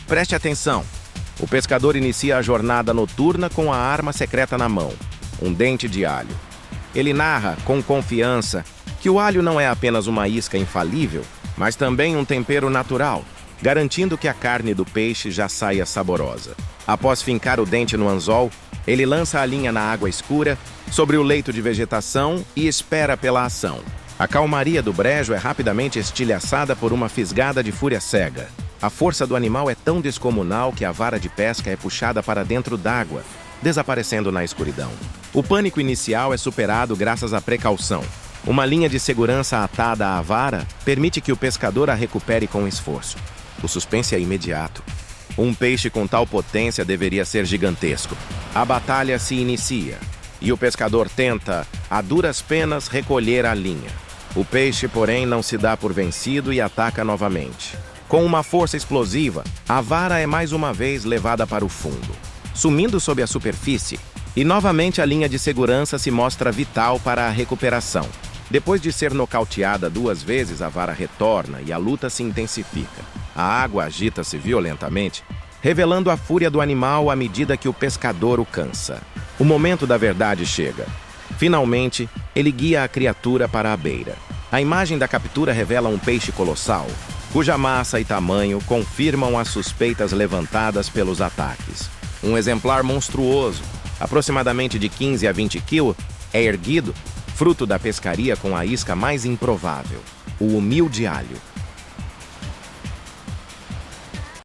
Preste atenção. O pescador inicia a jornada noturna com a arma secreta na mão, um dente de alho. Ele narra, com confiança, que o alho não é apenas uma isca infalível, mas também um tempero natural, garantindo que a carne do peixe já saia saborosa. Após fincar o dente no anzol, ele lança a linha na água escura, sobre o leito de vegetação e espera pela ação. A calmaria do brejo é rapidamente estilhaçada por uma fisgada de fúria cega. A força do animal é tão descomunal que a vara de pesca é puxada para dentro d'água, desaparecendo na escuridão. O pânico inicial é superado graças à precaução. Uma linha de segurança atada à vara permite que o pescador a recupere com esforço. O suspense é imediato. Um peixe com tal potência deveria ser gigantesco. A batalha se inicia e o pescador tenta, a duras penas, recolher a linha. O peixe, porém, não se dá por vencido e ataca novamente. Com uma força explosiva, a vara é mais uma vez levada para o fundo, sumindo sob a superfície, e novamente a linha de segurança se mostra vital para a recuperação. Depois de ser nocauteada 2 vezes, a vara retorna e a luta se intensifica. A água agita-se violentamente, revelando a fúria do animal à medida que o pescador o cansa. O momento da verdade chega. Finalmente, ele guia a criatura para a beira. A imagem da captura revela um peixe colossal, cuja massa e tamanho confirmam as suspeitas levantadas pelos ataques. Um exemplar monstruoso, aproximadamente de 15 a 20 quilos, é erguido, fruto da pescaria com a isca mais improvável, o humilde alho.